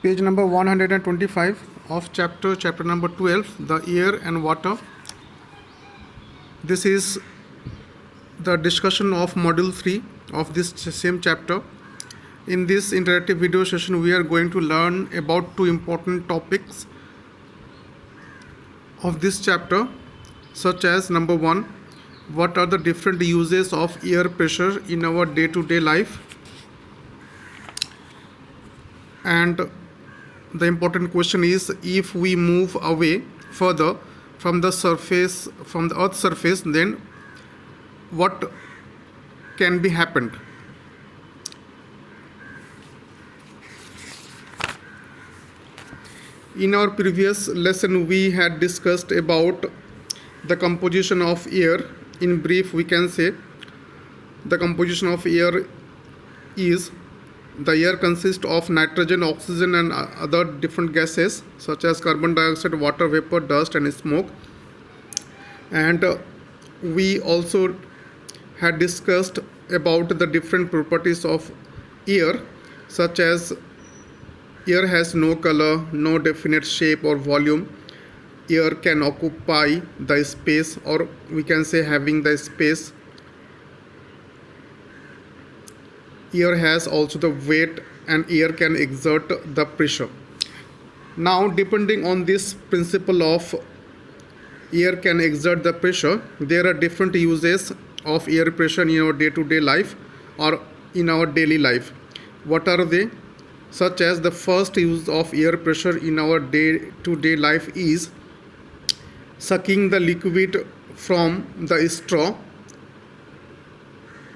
Page number 125 of chapter number 12, the air and water. This is the discussion of module 3 of this same chapter. In this interactive video session, we are going to learn about two important topics of this chapter, such as number 1, what are the different uses of air pressure in our day-to-day life, and the important question is, if we move away further from the surface, from the earth's surface, then what can be happened. In our previous lesson, we had discussed about the composition of air. In brief, we can say the composition of air is, the air consists of nitrogen, oxygen and other different gases such as carbon dioxide, water vapor, dust and smoke. And we also had discussed about the different properties of air, such as air has no color, no definite shape or volume. Air can occupy the space, or we can say having the space. Air has also the weight, and air can exert the pressure. Now, depending on this principle of air can exert the pressure, there are different uses of air pressure in our day-to-day life or in our daily life. What are they? Such as the first use of air pressure in our day-to-day life is sucking the liquid from the straw.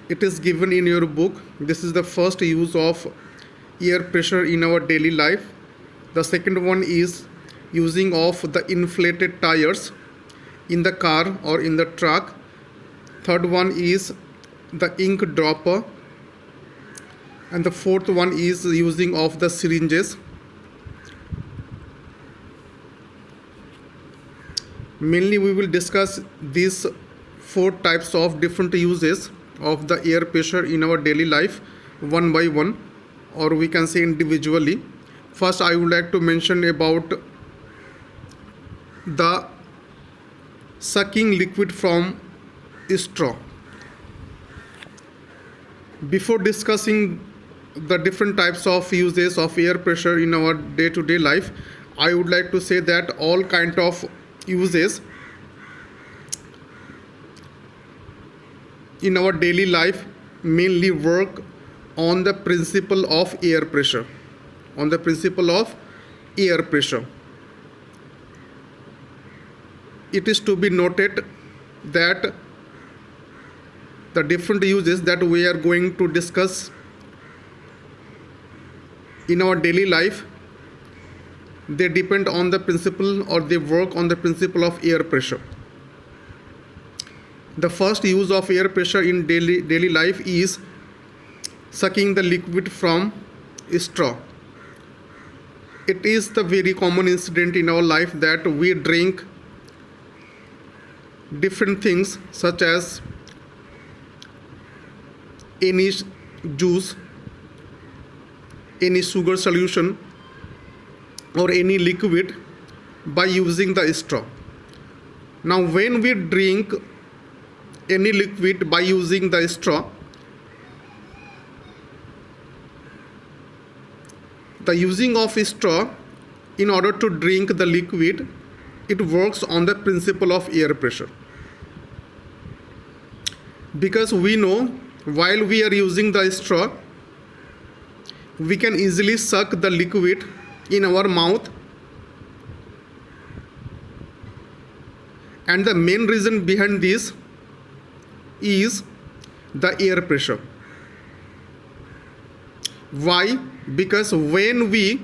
It is given in your book. This is the first use of air pressure in our daily life. The second one is using of the inflated tires in the car or in the truck. Third one is the ink dropper. And the fourth one is using of the syringes. Mainly we will discuss these four types of different uses of the air pressure in our daily life one by one, or we can say individually. First, I would like to mention about the sucking liquid from straw. Before discussing the different types of uses of air pressure in our day-to-day life, I would like to say that all kind of uses in our daily life mainly work on the principle of air pressure. On the principle of air pressure. It is to be noted that the different uses that we are going to discuss in our daily life, they depend on the principle, or they work on the principle of air pressure. The first use of air pressure in daily life is sucking the liquid from straw. It is the very common incident in our life that we drink different things, such as any juice, any sugar solution or any liquid by using the straw. Now, when we drink any liquid by using the straw, the using of straw in order to drink the liquid, it works on the principle of air pressure. Because we know while we are using the straw, we can easily suck the liquid in our mouth, and the main reason behind this is the air pressure. Why? Because when we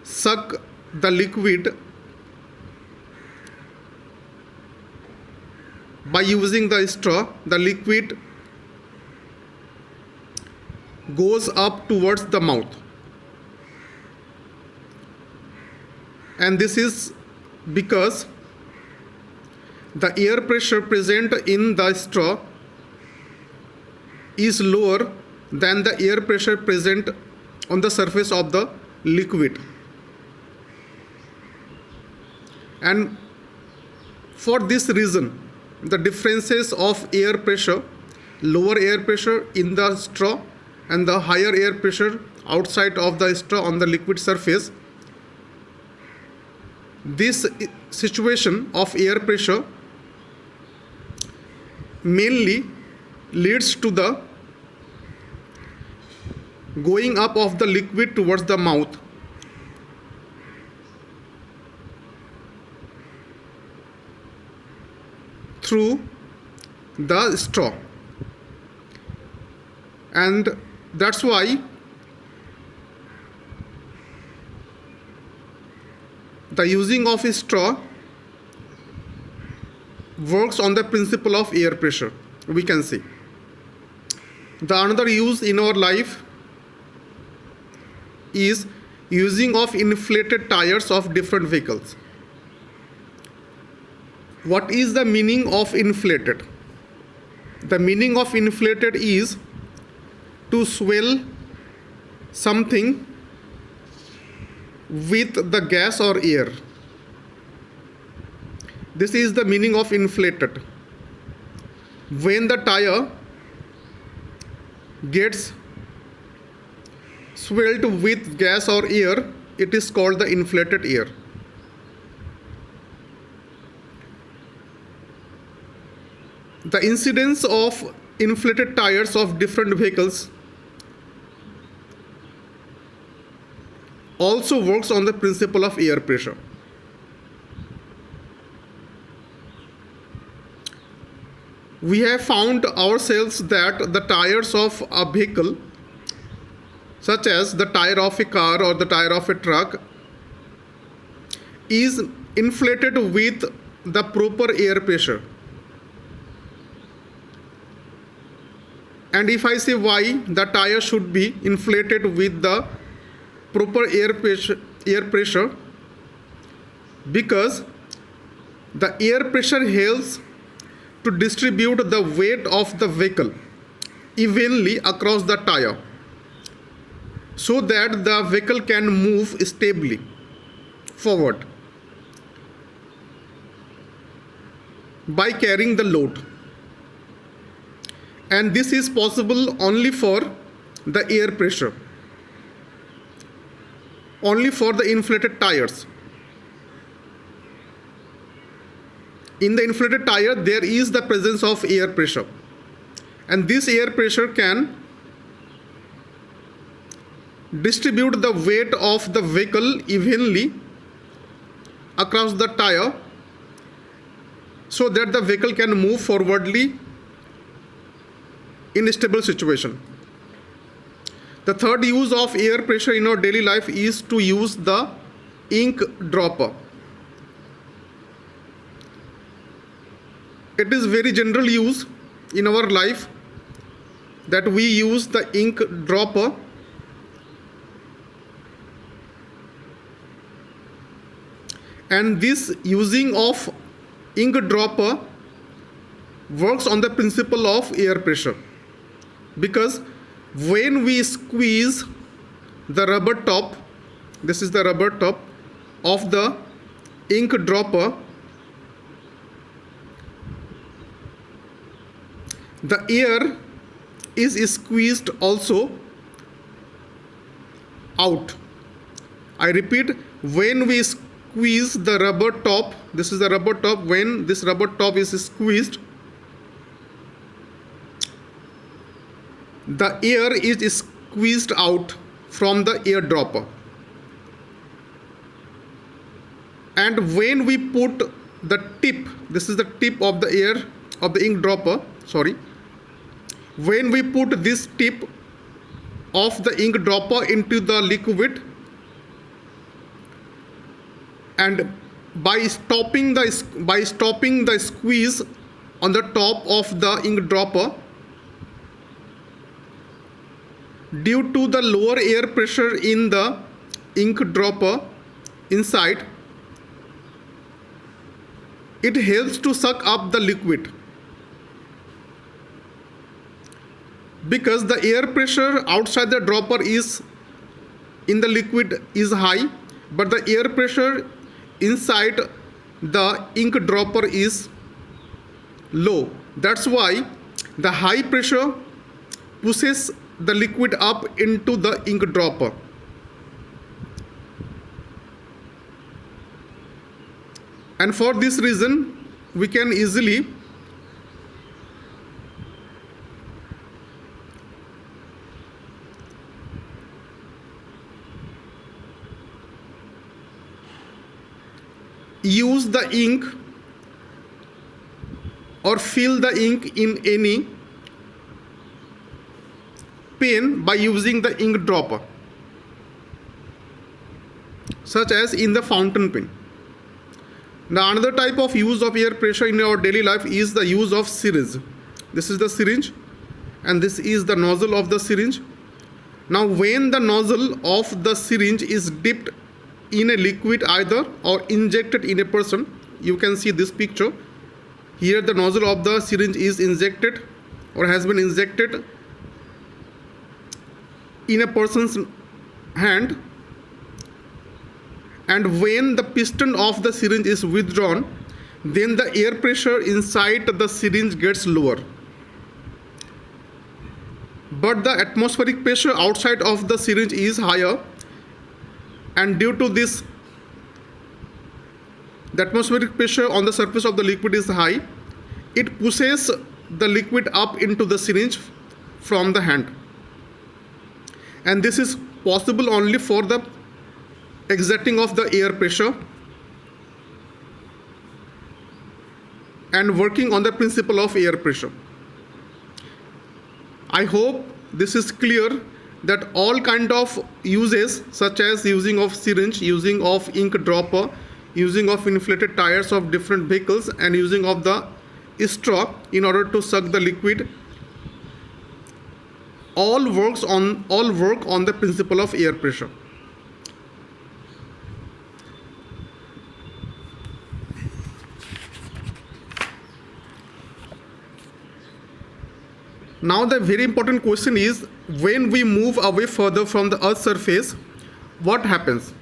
suck the liquid by using the straw, the liquid goes up towards the mouth, and this is because the air pressure present in the straw is lower than the air pressure present on the surface of the liquid. And for this reason, the differences of air pressure, lower air pressure in the straw and the higher air pressure outside of the straw on the liquid surface, this situation of air pressure mainly leads to the going up of the liquid towards the mouth. Through the straw, and that's why the using of a straw works on the principle of air pressure, we can see. The another use in our life is using of inflated tires of different vehicles. What is the meaning of inflated? The meaning of inflated is to swell something with the gas or air. This is the meaning of inflated. When the tire gets swelled with gas or air, it is called the inflated air. The incidence of inflated tires of different vehicles also works on the principle of air pressure. We have found ourselves that the tires of a vehicle, such as the tire of a car or the tire of a truck, is inflated with the proper air pressure. And if I say why the tire should be inflated with the proper air pressure, because the air pressure helps to distribute the weight of the vehicle evenly across the tire, so that the vehicle can move stably forward by carrying the load. And this is possible only for the air pressure, only for the inflated tires. In the inflated tire, there is the presence of air pressure, and this air pressure can distribute the weight of the vehicle evenly across the tire, so that the vehicle can move forwardly in a stable situation. The third use of air pressure in our daily life is to use the ink dropper. It is very general use in our life that we use the ink dropper. And this using of ink dropper works on the principle of air pressure, because when we squeeze the rubber top, this is the rubber top of the ink dropper, the air is squeezed also out. I repeat, when we squeeze the rubber top, this is the rubber top, when this rubber top is squeezed, the air is squeezed out from the air dropper. And when we put the tip, this is the tip of the air of the ink dropper, when we put this tip of the ink dropper into the liquid, and by stopping the squeeze on the top of the ink dropper, due to the lower air pressure in the ink dropper inside, it helps to suck up the liquid, because the air pressure outside the dropper is in the liquid is high, but the air pressure inside the ink dropper is low. That's why the high pressure pushes the liquid up into the ink dropper. And for this reason, we can easily use the ink or fill the ink in any pen by using the ink dropper, such as in the fountain pen. Now, another type of use of air pressure in our daily life is the use of syringe. This is the syringe and this is the nozzle of the syringe. Now, when the nozzle of the syringe is dipped in a liquid either or injected in a person, you can see this picture. Here the nozzle of the syringe is injected or has been injected in a person's hand, and when the piston of the syringe is withdrawn, then the air pressure inside the syringe gets lower. But the atmospheric pressure outside of the syringe is higher, and due to this, the atmospheric pressure on the surface of the liquid is high. It pushes the liquid up into the syringe from the hand. And this is possible only for the exerting of the air pressure and working on the principle of air pressure. I hope this is clear that all kind of uses, such as using of syringe, using of ink dropper, using of inflated tires of different vehicles, and using of the straw in order to suck the liquid, all work on the principle of air pressure. Now the very important question is, when we move away further from the Earth's surface, what happens?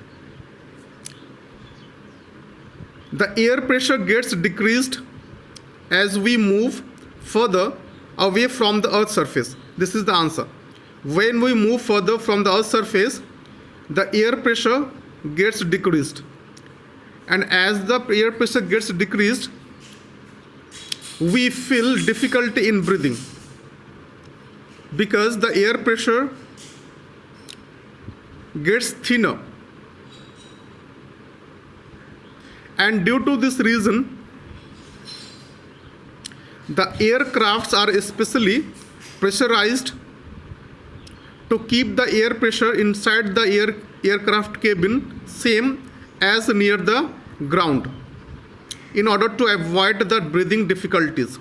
The air pressure gets decreased as we move further away from the Earth's surface. This is the answer. When we move further from the Earth's surface, the air pressure gets decreased. And as the air pressure gets decreased, we feel difficulty in breathing, because the air pressure gets thinner. And due to this reason, the aircrafts are especially pressurized to keep the air pressure inside the aircraft cabin same as near the ground, in order to avoid the breathing difficulties.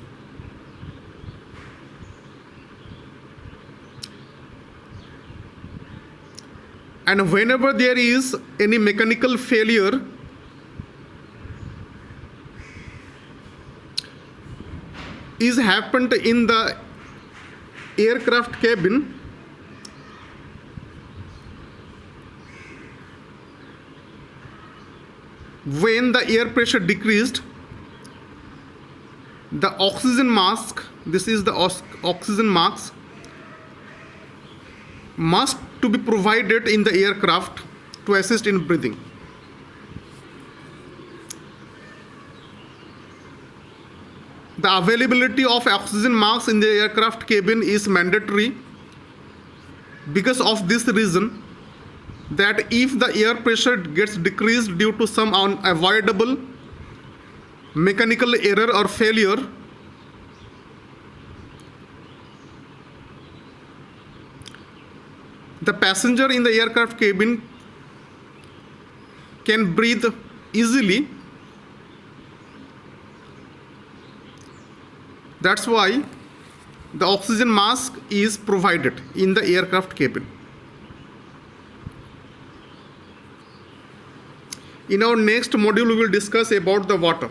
And whenever there is any mechanical failure, is happened in the aircraft cabin, when the air pressure decreased, the oxygen mask, this is the oxygen mask, must to be provided in the aircraft to assist in breathing. The availability of oxygen masks in the aircraft cabin is mandatory because of this reason, that if the air pressure gets decreased due to some unavoidable mechanical error or failure, the passenger in the aircraft cabin can breathe easily. That's why the oxygen mask is provided in the aircraft cabin. In our next module, we will discuss about the water.